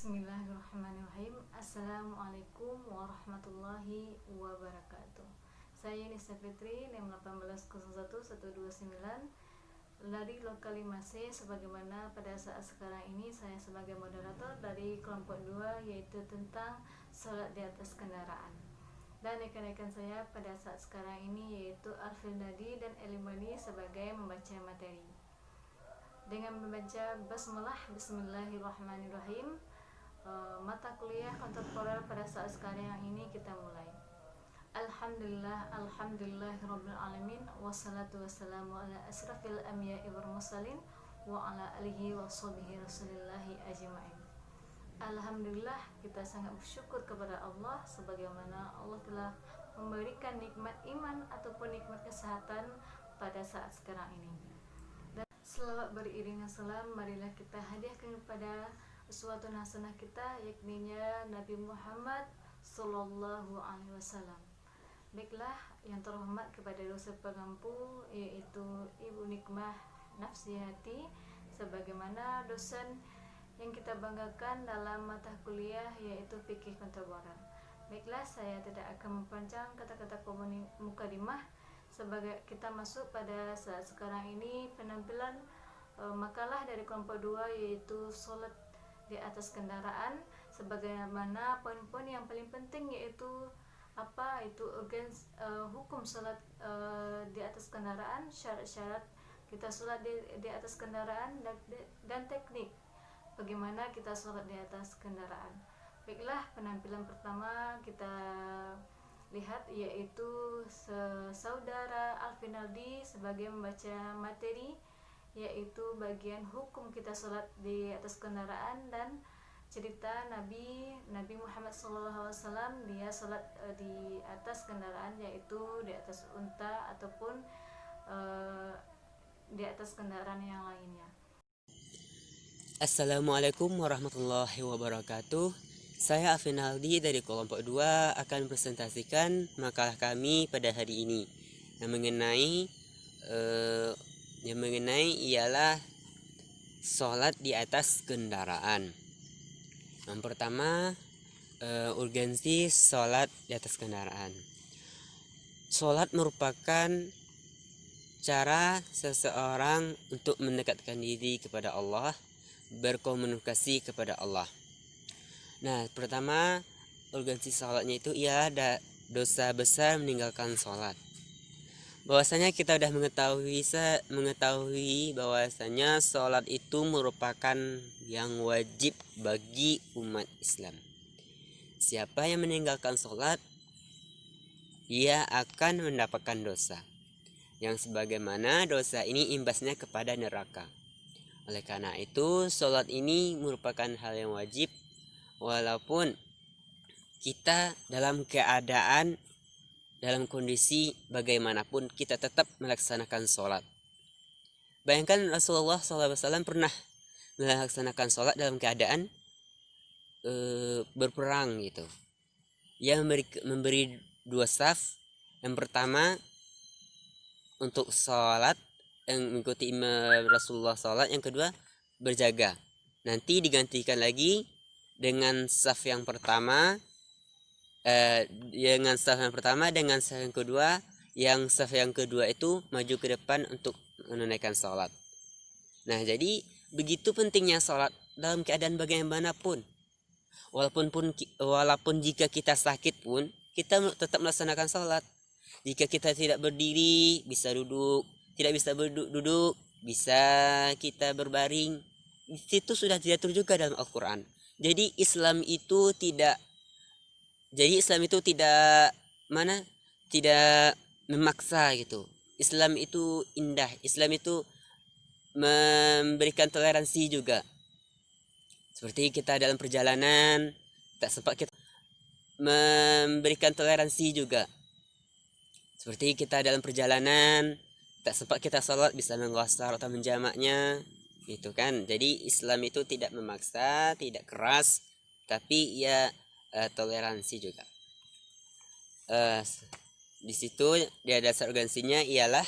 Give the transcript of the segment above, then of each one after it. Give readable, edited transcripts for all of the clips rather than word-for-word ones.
Bismillahirrahmanirrahim. Assalamualaikum warahmatullahi wabarakatuh. Saya Nisa Fitri, NIM 1801129 dari lokal 5C. Sebagaimana pada saat sekarang ini saya sebagai moderator dari kelompok 2, yaitu tentang salat di atas kendaraan. Dan rekan-rekan saya pada saat sekarang ini yaitu Alfil Nadi dan Elimani sebagai membaca materi. Dengan membaca basmalah bismillahirrahmanirrahim, mata kuliah kontemporer pada saat sekarang ini kita mulai. Alhamdulillahirabbil alamin, wassalatu wassalamu ala asrafil anbiya'i wal mursalin wa ala alihi washabihi rasulillahi ajmain. Alhamdulillah, kita sangat bersyukur kepada Allah sebagaimana Allah telah memberikan nikmat iman ataupun nikmat kesehatan pada saat sekarang ini. Dan selawat beriringan salam marilah kita hadiahkan kepada uswatun hasanah kita, yakninya Nabi Muhammad sallallahu alaihi wasallam. Baiklah, yang terhormat kepada dosen pengampu yaitu Ibu Nikmah Nafsiyati sebagaimana dosen yang kita banggakan dalam mata kuliah yaitu fikih kontemporer. Baiklah, saya tidak akan mempanjang kata-kata mukadimah sebagai kita masuk pada saat sekarang ini penampilan makalah dari kelompok 2 yaitu salat di atas kendaraan. Sebagaimana poin-poin yang paling penting yaitu apa itu hukum salat di atas kendaraan, syarat-syarat kita salat di atas kendaraan, dan teknik bagaimana kita salat di atas kendaraan. Baiklah, penampilan pertama kita lihat yaitu saudara Alfinaldi sebagai membaca materi yaitu bagian hukum kita salat di atas kendaraan dan cerita Nabi Muhammad SAW. Dia salat di atas kendaraan yaitu di atas unta ataupun di atas kendaraan yang lainnya. Assalamualaikum warahmatullahi wabarakatuh. Saya Alfinaldi dari kelompok 2 akan presentasikan makalah kami pada hari ini yang mengenai ialah sholat di atas kendaraan. Yang pertama, urgensi sholat di atas kendaraan. Sholat merupakan cara seseorang untuk mendekatkan diri kepada Allah, berkomunikasi kepada Allah. Nah, pertama urgensi sholatnya itu ialah dosa besar meninggalkan sholat. Bahwasanya kita sudah mengetahui bahwasanya sholat itu merupakan yang wajib bagi umat Islam. Siapa yang meninggalkan sholat, ia akan mendapatkan dosa, yang sebagaimana dosa ini imbasnya kepada neraka. Oleh karena itu, sholat ini merupakan hal yang wajib, walaupun kita dalam kondisi bagaimanapun kita tetap melaksanakan sholat. Bayangkan Rasulullah SAW pernah melaksanakan sholat dalam keadaan berperang gitu. Ia memberi 2 saf. Yang pertama untuk sholat yang mengikuti Rasulullah SAW, yang kedua berjaga. Nanti digantikan lagi dengan saf yang pertama, dengan saf yang kedua. Yang saf yang kedua itu maju ke depan untuk menunaikan sholat. Nah, jadi begitu pentingnya sholat dalam keadaan bagaimanapun. Walaupun jika kita sakit pun kita tetap melaksanakan sholat. Jika kita tidak berdiri, bisa duduk. Tidak bisa duduk, bisa kita berbaring. Itu sudah diatur juga dalam Al-Quran. Jadi Islam itu tidak memaksa gitu. Islam itu indah. Islam itu memberikan toleransi juga. Seperti kita dalam perjalanan, tak sempat kita memberikan toleransi juga. Seperti kita dalam perjalanan, tak sempat kita sholat, bisa mengqashar atau menjamaknya, gitu kan. Jadi Islam itu tidak memaksa, tidak keras, tapi ya toleransi juga. Di situ dia dasar urgensinya ialah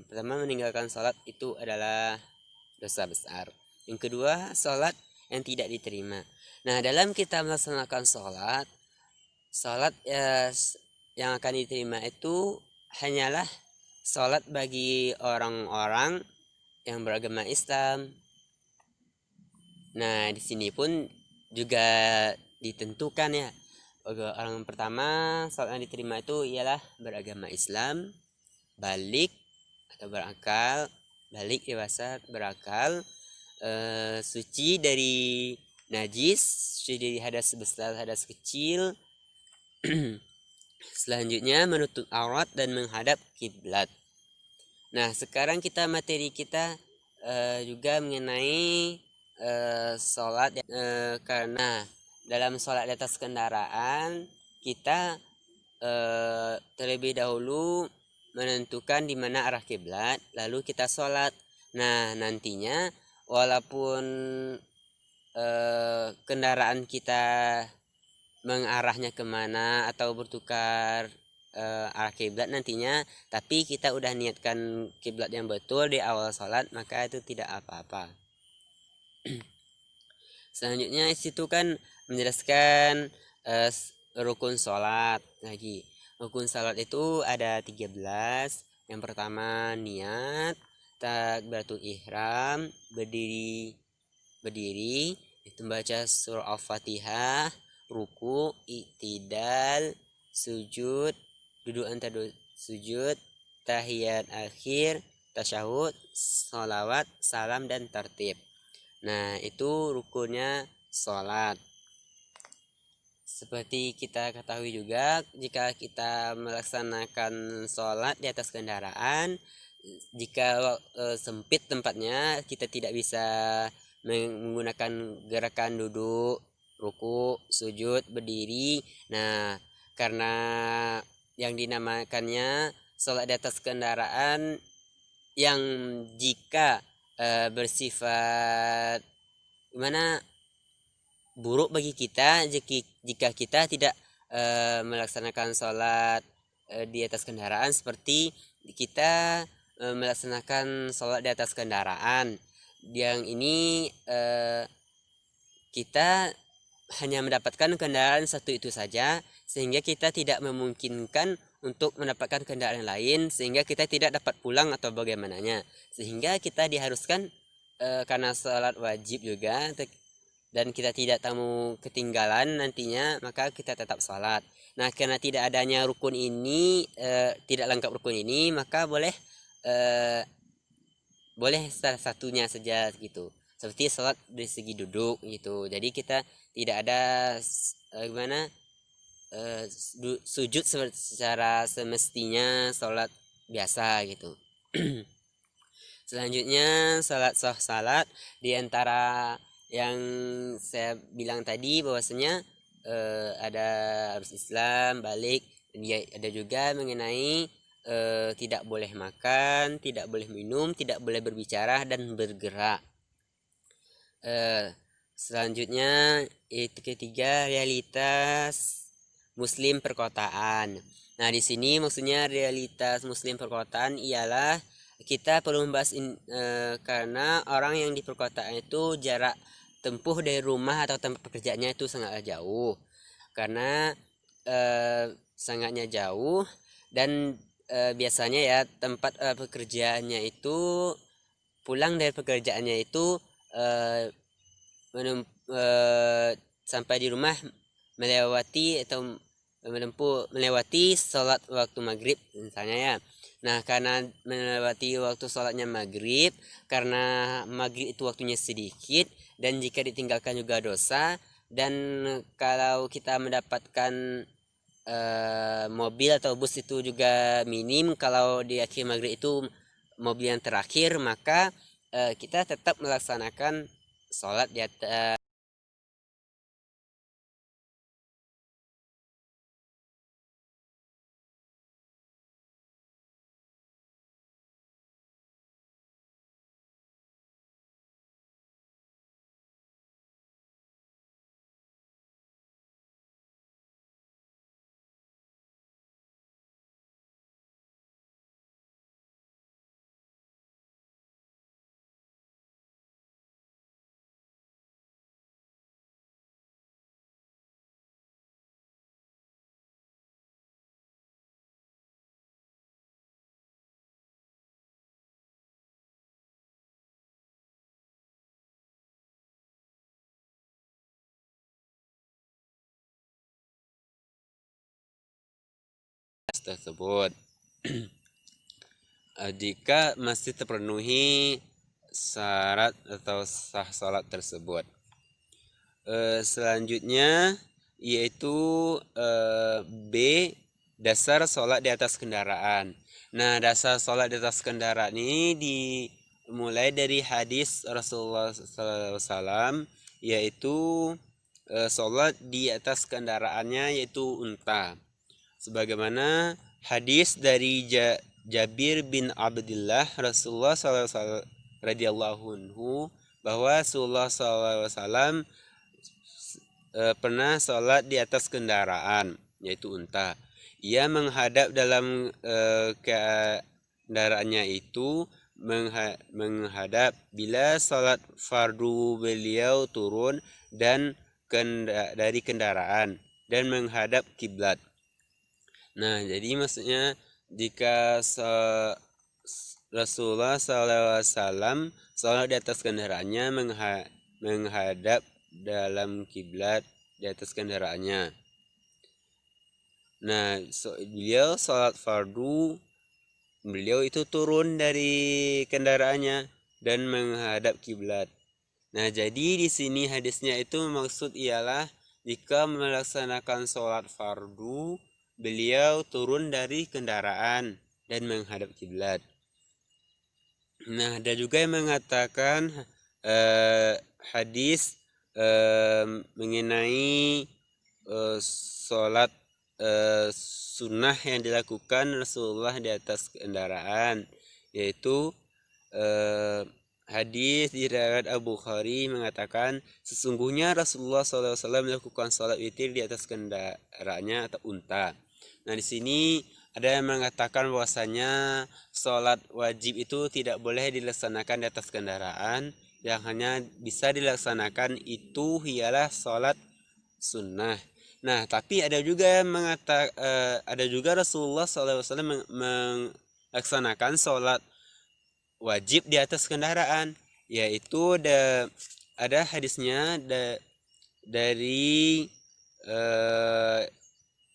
pertama, meninggalkan sholat itu adalah dosa besar. Yang kedua, sholat yang tidak diterima. Nah, dalam kita melaksanakan sholat yang akan diterima itu hanyalah sholat bagi orang-orang yang beragama Islam. Nah, di sini pun juga ditentukan ya. Orang pertama sholat yang diterima itu ialah beragama Islam, balik atau berakal, balik dewasa berakal, suci dari najis, suci dari hadas besar, hadas kecil. Selanjutnya menutup aurat dan menghadap kiblat. Nah, sekarang materi kita juga mengenai sholat, karena dalam sholat di atas kendaraan kita terlebih dahulu menentukan di mana arah kiblat, lalu kita sholat. Nah, nantinya walaupun kendaraan kita mengarahnya kemana atau bertukar arah kiblat nantinya, tapi kita udah niatkan kiblat yang betul di awal sholat, maka itu tidak apa-apa. Selanjutnya situ kan menjelaskan rukun sholat lagi. Rukun sholat itu ada 13. Yang pertama niat, takbiratul ihram, berdiri itu baca surah Al-Fatihah, ruku, i'tidal, sujud, duduk antara sujud, tahiyat akhir, tasyahud, sholawat, salam, dan tertib. Nah, itu rukunnya sholat. Seperti kita ketahui juga, jika kita melaksanakan sholat di atas kendaraan, jika sempit tempatnya, kita tidak bisa menggunakan gerakan duduk, ruku, sujud, berdiri. Nah, karena yang dinamakannya sholat di atas kendaraan yang jika bersifat gimana buruk bagi kita jika kita tidak melaksanakan sholat di atas kendaraan, seperti kita melaksanakan sholat di atas kendaraan yang ini kita hanya mendapatkan kendaraan satu itu saja, sehingga kita tidak memungkinkan untuk mendapatkan kendaraan lain, sehingga kita tidak dapat pulang atau bagaimananya, sehingga kita diharuskan karena sholat wajib juga dan kita tidak tahu ketinggalan nantinya, maka kita tetap sholat. Nah, karena tidak adanya rukun ini, tidak lengkap rukun ini, maka boleh salah satunya saja gitu, seperti sholat dari segi duduk gitu. Jadi kita tidak ada gimana sujud secara semestinya sholat biasa gitu. Selanjutnya salat di antara yang saya bilang tadi bahwasanya ada harus Islam, balik, dia ada juga mengenai tidak boleh makan, tidak boleh minum, tidak boleh berbicara dan bergerak. Selanjutnya itu ketiga, realitas muslim perkotaan. Nah, di sini maksudnya realitas muslim perkotaan ialah kita perlu membahas karena orang yang di perkotaan itu jarak tempuh dari rumah atau tempat pekerjaannya itu sangatlah jauh. Karena sangatnya jauh, dan biasanya ya tempat pekerjaannya itu, pulang dari pekerjaannya itu sampai di rumah melewati sholat waktu maghrib misalnya ya. Nah, karena melewati waktu sholatnya maghrib, karena maghrib itu waktunya sedikit dan jika ditinggalkan juga dosa, dan kalau kita mendapatkan mobil atau bus itu juga minim, kalau di akhir maghrib itu mobil yang terakhir, maka kita tetap melaksanakan sholat di atas tersebut. Jika masih terpenuhi syarat atau sah sholat tersebut. Selanjutnya yaitu B, dasar sholat di atas kendaraan. Nah, dasar sholat di atas kendaraan ini dimulai dari hadis Rasulullah SAW, yaitu sholat di atas kendaraannya yaitu unta. Sebagaimana hadis dari Jabir bin Abdullah Rasulullah SAW radhiyallahu anhu bahwa Rasulullah SAW pernah sholat di atas kendaraan yaitu unta. Ia menghadap dalam kendaraannya itu menghadap bila sholat fardu beliau turun dan dari kendaraan dan menghadap kiblat. Nah, jadi maksudnya jika Rasulullah SAW sholat di atas kendaraannya menghadap dalam kiblat di atas kendaraannya. Nah, beliau sholat fardu, beliau itu turun dari kendaraannya dan menghadap kiblat. Nah, jadi di sini hadisnya itu maksud ialah jika melaksanakan sholat fardu, beliau turun dari kendaraan dan menghadap kiblat. Nah, ada juga yang mengatakan hadis mengenai sholat sunnah yang dilakukan Rasulullah di atas kendaraan, yaitu hadis diriwayat Abu Bukhari mengatakan sesungguhnya Rasulullah SAW melakukan sholat witir di atas kendaraannya atau unta. Nah, di sini ada yang mengatakan bahwasanya sholat wajib itu tidak boleh dilaksanakan di atas kendaraan, yang hanya bisa dilaksanakan itu ialah sholat sunnah. Nah, tapi ada juga yang ada juga Rasulullah SAW melaksanakan sholat wajib di atas kendaraan, yaitu ada hadisnya dari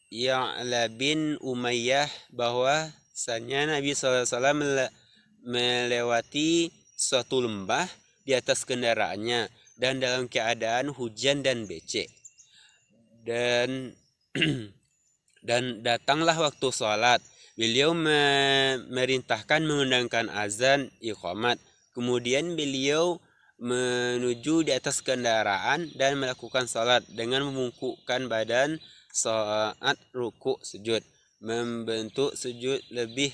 Ya'la bin Umayyah bahwasanya Nabi SAW melewati suatu lembah di atas kendaraannya dan dalam keadaan hujan dan becek. Dan datanglah waktu sholat. Beliau memerintahkan mengundangkan azan iqamat. Kemudian beliau menuju di atas kendaraan dan melakukan sholat dengan membungkukkan badan saat ruku sujud, membentuk sujud lebih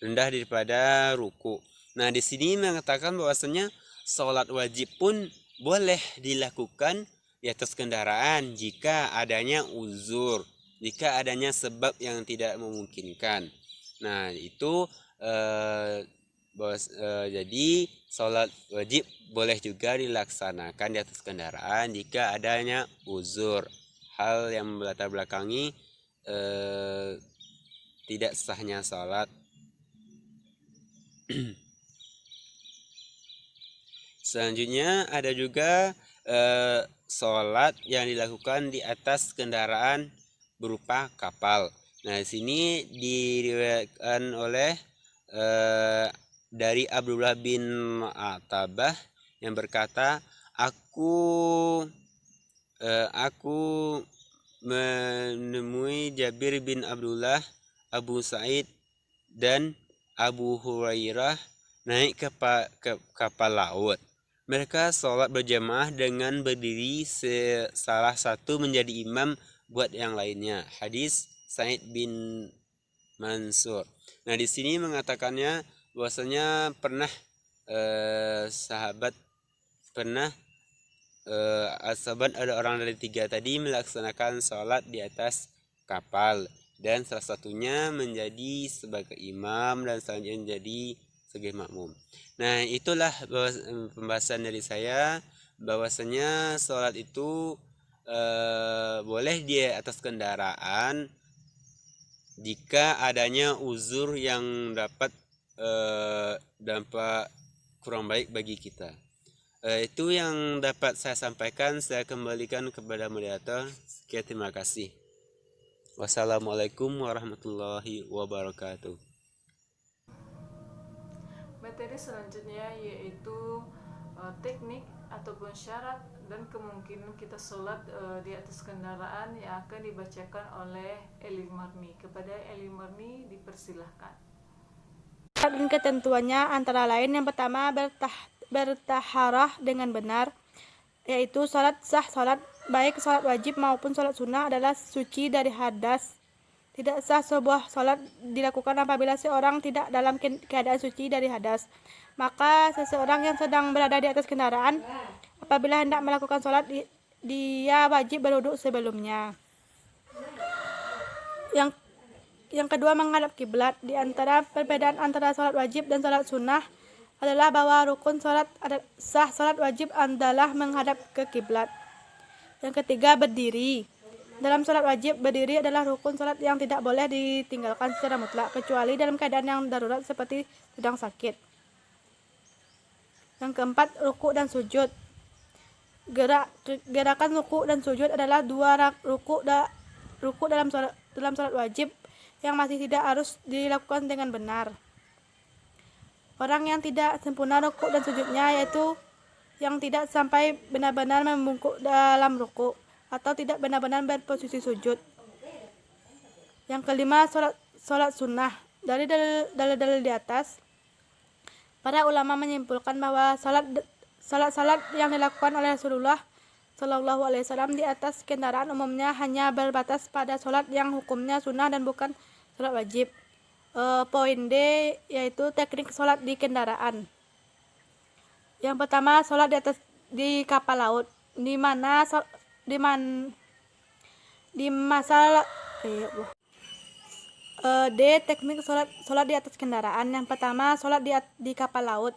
rendah daripada ruku. Nah, di sini mengatakan bahwasanya sholat wajib pun boleh dilakukan di atas kendaraan jika adanya uzur, jika adanya sebab yang tidak memungkinkan. Nah, itu jadi sholat wajib boleh juga dilaksanakan di atas kendaraan jika adanya uzur, hal yang melatar belakangi tidak sahnya sholat. Selanjutnya ada juga sholat yang dilakukan di atas kendaraan berupa kapal. Nah, di sini diriwayatkan oleh dari Abdullah bin Atabah yang berkata, aku menemui Jabir bin Abdullah, Abu Sa'id dan Abu Hurairah naik ke kapal laut. Mereka sholat berjamaah dengan berdiri salah satu menjadi imam buat yang lainnya. Hadis Sa'id bin Mansur. Nah, di sini mengatakannya bahwasanya sahabat ada orang dari tiga tadi melaksanakan sholat di atas kapal, dan salah satunya menjadi sebagai imam dan selanjutnya menjadi sebagai makmum. Nah, itulah pembahasan dari saya bahwasanya sholat itu boleh di atas kendaraan jika adanya uzur yang dapat dampak kurang baik bagi kita. Itu yang dapat saya sampaikan. Saya kembalikan kepada moderator. Sekian, terima kasih. Wassalamualaikum warahmatullahi wabarakatuh. Materi selanjutnya yaitu teknik ataupun syarat dan kemungkinan kita sholat di atas kendaraan yang akan dibacakan oleh Eli Marni. Kepada Eli Marni dipersilahkan. Dan ketentuannya antara lain yang pertama bertaharah dengan benar, yaitu sholat sah, sholat baik sholat wajib maupun sholat sunnah adalah suci dari hadas. Tidak sah sebuah sholat dilakukan apabila seorang tidak dalam keadaan suci dari hadas. Maka seseorang yang sedang berada di atas kendaraan apabila hendak melakukan sholat dia wajib berwudu sebelumnya. Yang kedua, menghadap kiblat. Di antara perbedaan antara sholat wajib dan sholat sunnah adalah bahwa rukun sholat sah sholat wajib adalah menghadap ke kiblat. Yang ketiga, berdiri. Dalam sholat wajib, berdiri adalah rukun sholat yang tidak boleh ditinggalkan secara mutlak, kecuali dalam keadaan yang darurat seperti sedang sakit. Yang keempat, ruku dan sujud. Gerakan ruku dan sujud adalah dua ruku dalam sholat wajib yang masih tidak harus dilakukan dengan benar. Orang yang tidak sempurna ruku dan sujudnya yaitu yang tidak sampai benar-benar membungkuk dalam ruku atau tidak benar-benar berposisi sujud. Yang kelima, sholat sunnah. Dari dalil di atas, para ulama menyimpulkan bahwa salat yang dilakukan oleh Rasulullah Shallallahu Alaihi Wasallam di atas kendaraan umumnya hanya berbatas pada sholat yang hukumnya sunnah dan bukan sholat wajib. Poin D yaitu teknik sholat di kendaraan. Yang pertama, sholat di kapal laut, di teknik sholat di atas kendaraan. Yang pertama, sholat di kapal laut.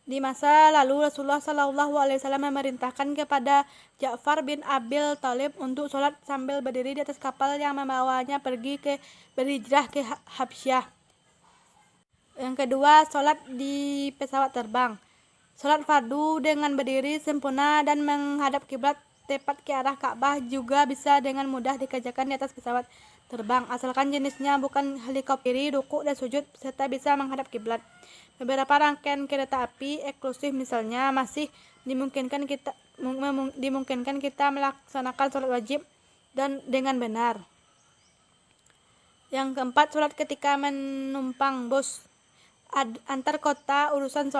Di masa lalu Rasulullah Shallallahu Alaihi Wasallam memerintahkan kepada Ja'far bin Abil Thalib untuk sholat sambil berdiri di atas kapal yang membawanya berhijrah ke Habsyah. Yang kedua, sholat di pesawat terbang. Sholat fardu dengan berdiri sempurna dan menghadap kiblat tepat ke arah Ka'bah juga bisa dengan mudah dikerjakan di atas pesawat terbang, asalkan jenisnya bukan helikopter, ruku dan sujud serta bisa menghadap kiblat. Beberapa rangkaian kereta api eksklusif misalnya masih dimungkinkan kita melaksanakan sholat wajib dan dengan benar. Yang keempat, sholat ketika menumpang bus. Antar kota urusan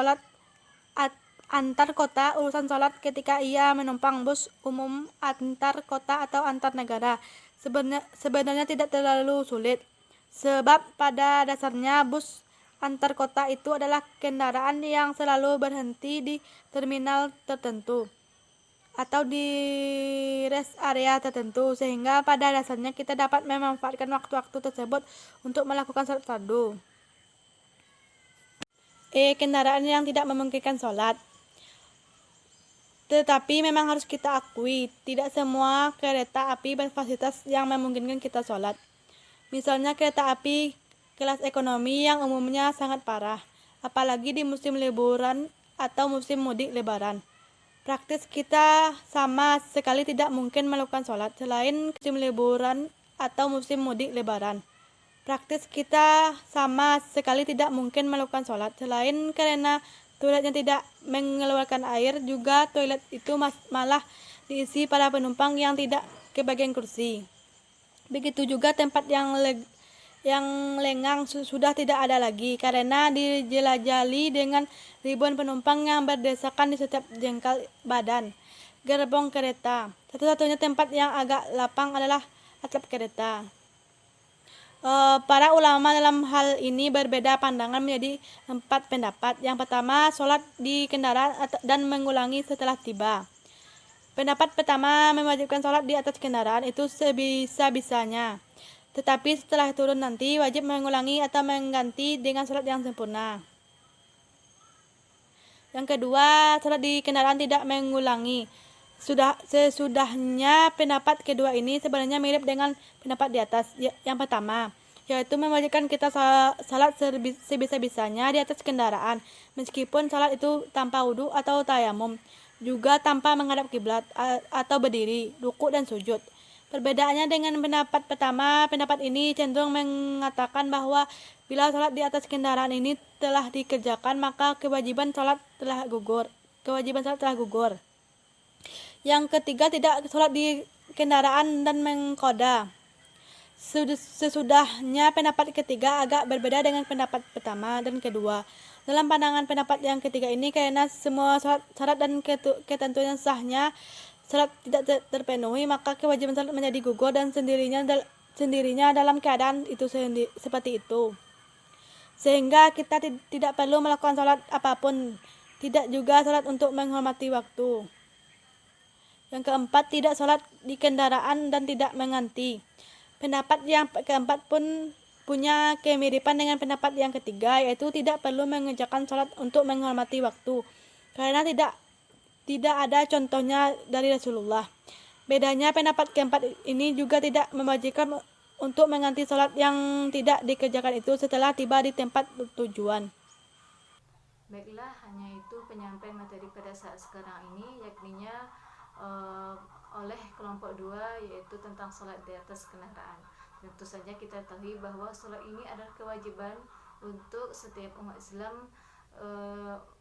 sholat ketika ia menumpang bus umum antar kota atau antar negara sebenarnya tidak terlalu sulit, sebab pada dasarnya bus antar kota itu adalah kendaraan yang selalu berhenti di terminal tertentu atau di rest area tertentu, sehingga pada dasarnya kita dapat memanfaatkan waktu-waktu tersebut untuk melakukan sholat fardu. Kendaraan yang tidak memungkinkan sholat. Tetapi memang harus kita akui, tidak semua kereta api berfasilitas yang memungkinkan kita sholat. Misalnya kereta api kelas ekonomi yang umumnya sangat parah, apalagi di musim liburan atau musim mudik lebaran. Praktis kita sama sekali tidak mungkin melakukan sholat selain musim liburan atau musim mudik lebaran. Praktis kita sama sekali tidak mungkin melakukan sholat selain karena toiletnya tidak mengeluarkan air, juga toilet itu malah diisi para penumpang yang tidak kebagian kursi. Begitu juga tempat yang lengang sudah tidak ada lagi karena dijelajali dengan ribuan penumpang yang berdesakan di setiap jengkal badan gerbong kereta. Satu-satunya tempat yang agak lapang adalah atap kereta. Para ulama dalam hal ini berbeda pandangan menjadi 4 pendapat. Yang pertama, sholat di kendaraan dan mengulangi setelah tiba. Pendapat pertama, mewajibkan sholat di atas kendaraan itu sebisa-bisanya. Tetapi setelah turun nanti wajib mengulangi atau mengganti dengan sholat yang sempurna. Yang kedua, sholat di kendaraan tidak mengulangi. Sesudahnya pendapat kedua ini sebenarnya mirip dengan pendapat di atas. Yang pertama, yaitu mewajibkan kita salat sebisa-bisanya di atas kendaraan, meskipun salat itu tanpa wudu atau tayamum, juga tanpa menghadap kiblat atau berdiri, ruku dan sujud. Perbedaannya dengan pendapat pertama, pendapat ini cenderung mengatakan bahwa bila sholat di atas kendaraan ini telah dikerjakan, maka kewajiban sholat telah gugur. Yang ketiga, tidak sholat di kendaraan dan mengkoda. Sesudahnya, pendapat ketiga agak berbeda dengan pendapat pertama dan kedua. Dalam pandangan pendapat yang ketiga ini, karena semua syarat dan ketentuan sahnya syarat tidak terpenuhi, maka kewajiban salat menjadi gugur dan sendirinya dalam keadaan itu seperti itu. Sehingga kita tidak perlu melakukan salat apapun, tidak juga salat untuk menghormati waktu. Yang keempat, tidak salat di kendaraan dan tidak menganti. Pendapat yang keempat pun punya kemiripan dengan pendapat yang ketiga, yaitu tidak perlu mengerjakan salat untuk menghormati waktu, karena tidak ada contohnya dari Rasulullah. Bedanya, pendapat keempat ini juga tidak mewajibkan untuk mengganti sholat yang tidak dikerjakan itu setelah tiba di tempat tujuan. Baiklah, hanya itu penyampaian materi pada saat sekarang ini, yakninya oleh kelompok 2, yaitu tentang sholat di atas kendaraan. Tentu saja kita tahu bahwa sholat ini adalah kewajiban untuk setiap umat Islam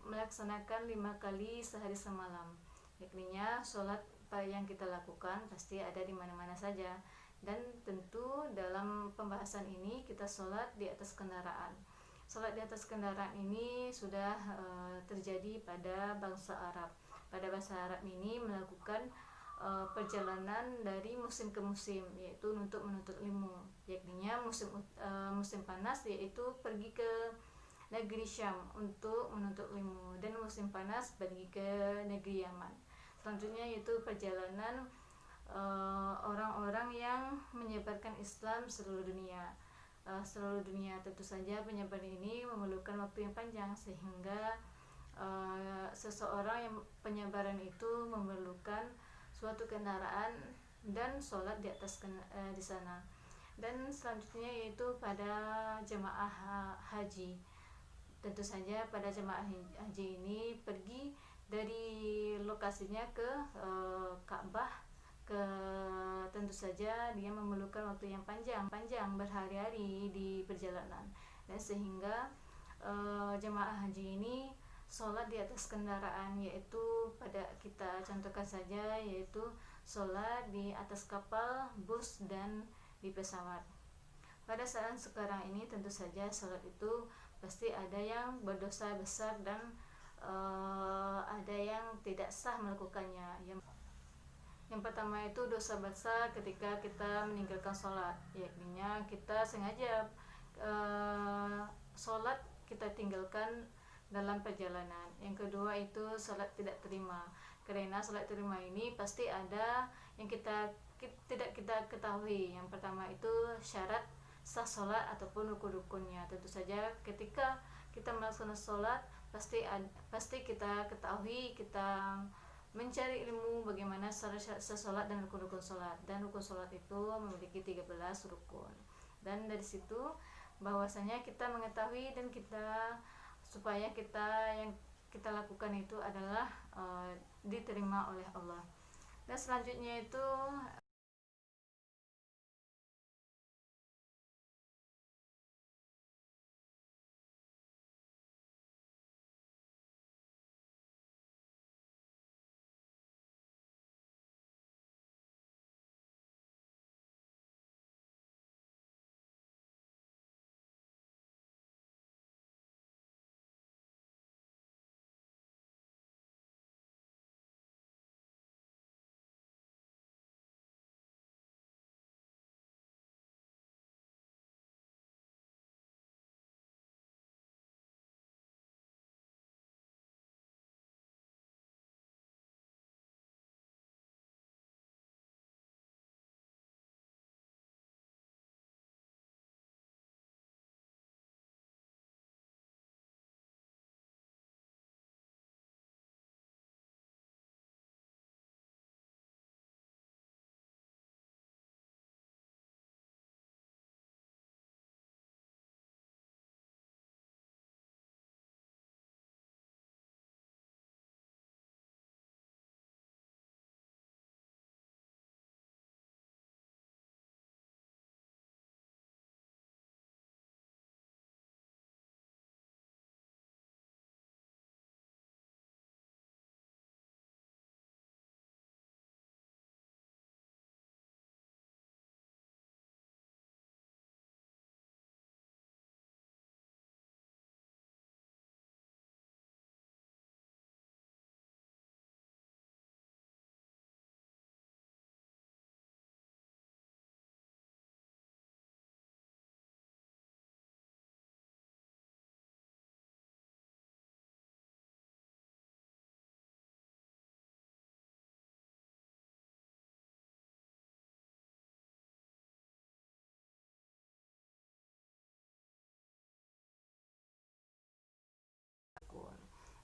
melaksanakan 5 kali sehari semalam. Yakninya sholat yang kita lakukan pasti ada di mana-mana saja, dan tentu dalam pembahasan ini kita sholat di atas kendaraan. Sholat di atas kendaraan ini sudah terjadi pada bangsa Arab. Pada bahasa Arab ini melakukan perjalanan dari musim ke musim, yaitu untuk menuntut ilmu. Yakninya musim panas yaitu pergi ke negeri Syam untuk menuntut ilmu, dan musim panas pergi ke negeri Yaman. Selanjutnya yaitu perjalanan orang-orang yang menyebarkan Islam seluruh dunia. Tentu saja penyebaran ini memerlukan waktu yang panjang, sehingga seseorang yang penyebaran itu memerlukan suatu kendaraan dan sholat di atas di sana. Dan selanjutnya yaitu pada jemaah haji. Tentu saja pada jemaah haji ini pergi dari lokasinya ke Ka'bah, tentu saja dia memerlukan waktu yang panjang berhari-hari di perjalanan, dan sehingga jemaah haji ini sholat di atas kendaraan, yaitu pada kita contohkan saja, yaitu sholat di atas kapal, bus, dan di pesawat. Pada saat sekarang ini tentu saja sholat itu pasti ada yang berdosa besar dan ada yang tidak sah melakukannya. Yang pertama itu dosa besar ketika kita meninggalkan sholat, yakninya kita sengaja sholat kita tinggalkan dalam perjalanan. Yang kedua itu sholat tidak terima, karena sholat terima ini pasti ada yang tidak kita ketahui. Yang pertama itu syarat sah sholat ataupun rukun-rukunnya. Tentu saja ketika kita melaksanakan sholat pasti kita ketahui, kita mencari ilmu bagaimana syarat sholat dan rukun-rukun sholat. Dan rukun sholat itu memiliki 13 rukun, dan dari situ bahwasanya kita mengetahui dan supaya yang kita lakukan itu adalah diterima oleh Allah. Dan selanjutnya itu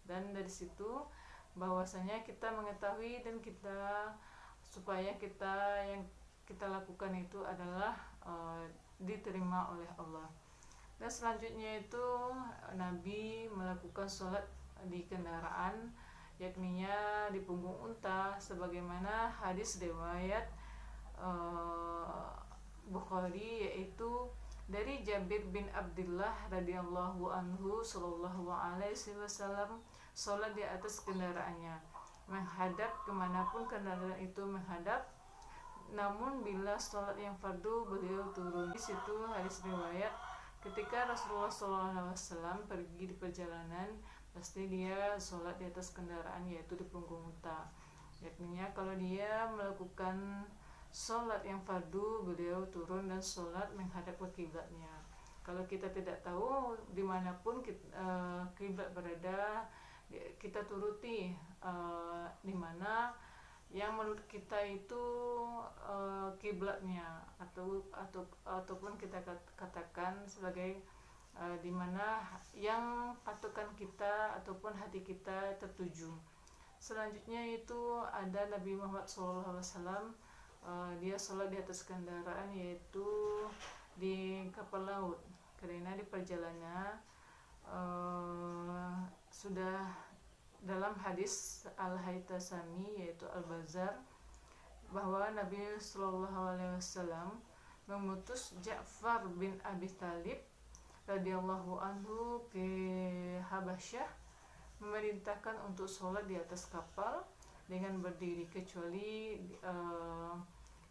Dan dari situ bahwasanya kita mengetahui dan kita supaya kita yang kita lakukan itu adalah diterima oleh Allah. Dan selanjutnya itu Nabi melakukan sholat di kendaraan, yakninya di punggung unta, sebagaimana hadis riwayat Bukhari, yaitu dari Jabir bin Abdullah radhiyallahu anhu sallallahu alaihi wasallam sholat di atas kendaraannya, menghadap kemanapun kendaraan itu menghadap. Namun bila sholat yang fardu beliau turun. Di situ hadis riwayat ketika Rasulullah SAW pergi di perjalanan, pasti dia sholat di atas kendaraan, yaitu di punggung unta. Yakninya kalau dia melakukan sholat yang fardu, beliau turun dan sholat menghadap ke kiblatnya. Kalau kita tidak tahu dimanapun kiblat berada, kita turuti di mana yang menurut kita itu kiblatnya, ataupun kita katakan sebagai di mana yang patokan kita ataupun hati kita tertuju. Selanjutnya itu ada Nabi Muhammad SAW, dia sholat di atas kendaraan, yaitu di kapal laut, karena di perjalanan sudah dalam hadis Al-Haytasami yaitu Al-Bazar bahwa Nabi SAW mengutus Ja'far bin Abi Thalib radhiyallahu anhu ke Habasyah, memerintahkan untuk sholat di atas kapal dengan berdiri, kecuali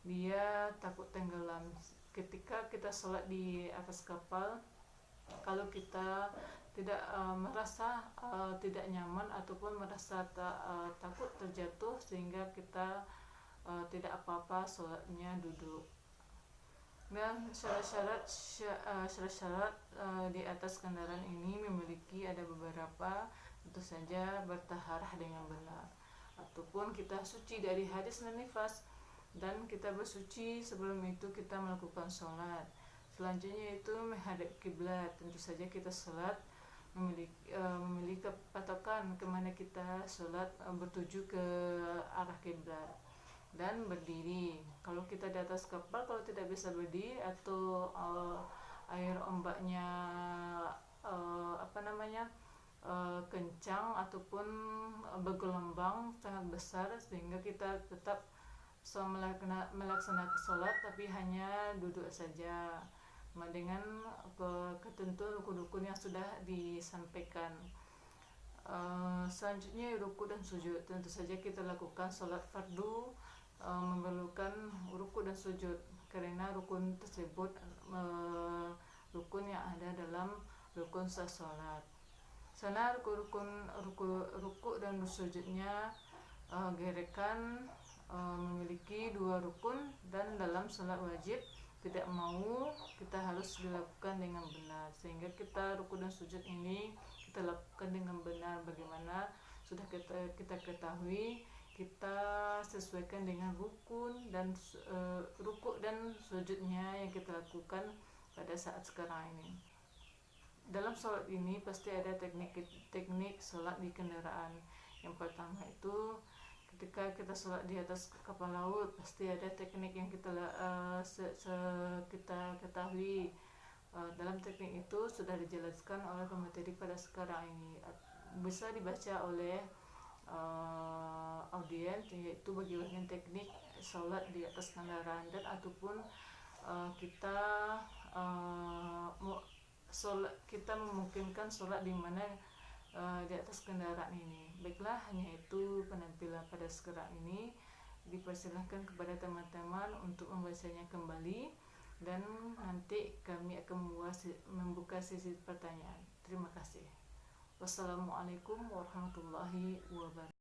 dia takut tenggelam. Ketika kita sholat di atas kapal, kalau kita tidak merasa tidak nyaman ataupun merasa takut terjatuh sehingga kita tidak apa-apa sholatnya duduk. Dan syarat-syarat di atas kendaraan ini memiliki ada beberapa, tentu saja bertaharah dengan benar, ataupun kita suci dari hadis dan nifas, dan kita bersuci sebelum itu kita melakukan sholat. Selanjutnya itu menghadap kiblat, tentu saja kita sholat memiliki patokan kemana kita sholat, bertuju ke arah kiblat, dan berdiri. Kalau kita di atas kapal, kalau tidak bisa berdiri atau air ombaknya kencang ataupun bergelombang sangat besar, sehingga kita tetap melaksanakan sholat tapi hanya duduk saja dengan ketentuan rukun-rukun yang sudah disampaikan. Selanjutnya rukuk dan sujud, tentu saja kita lakukan sholat fardu memerlukan rukuk dan sujud, karena rukun tersebut rukun yang ada dalam rukun sah sholat. Sana rukuk dan sujudnya gerekan memiliki 2 rukun, dan dalam sholat wajib tidak mau kita harus dilakukan dengan benar, sehingga kita rukuk dan sujud ini kita lakukan dengan benar. Bagaimana sudah kita ketahui, kita sesuaikan dengan rukuk dan sujudnya yang kita lakukan pada saat sekarang ini. Dalam sholat ini pasti ada teknik sholat di kendaraan. Yang pertama itu ketika kita sholat di atas kapal laut, pasti ada teknik yang kita ketahui. Dalam teknik itu sudah dijelaskan oleh pemateri pada sekarang ini, bisa dibaca oleh audiens, yaitu bagaimana teknik sholat di atas kendaraan, dan ataupun kita memungkinkan sholat di mana di atas kendaraan ini. Baiklah, hanya itu penampilan pada sekarang ini. Dipersilahkan kepada teman-teman untuk membacanya kembali, dan nanti kami akan membuka sesi pertanyaan. Terima kasih. Wassalamualaikum warahmatullahi wabarakatuh.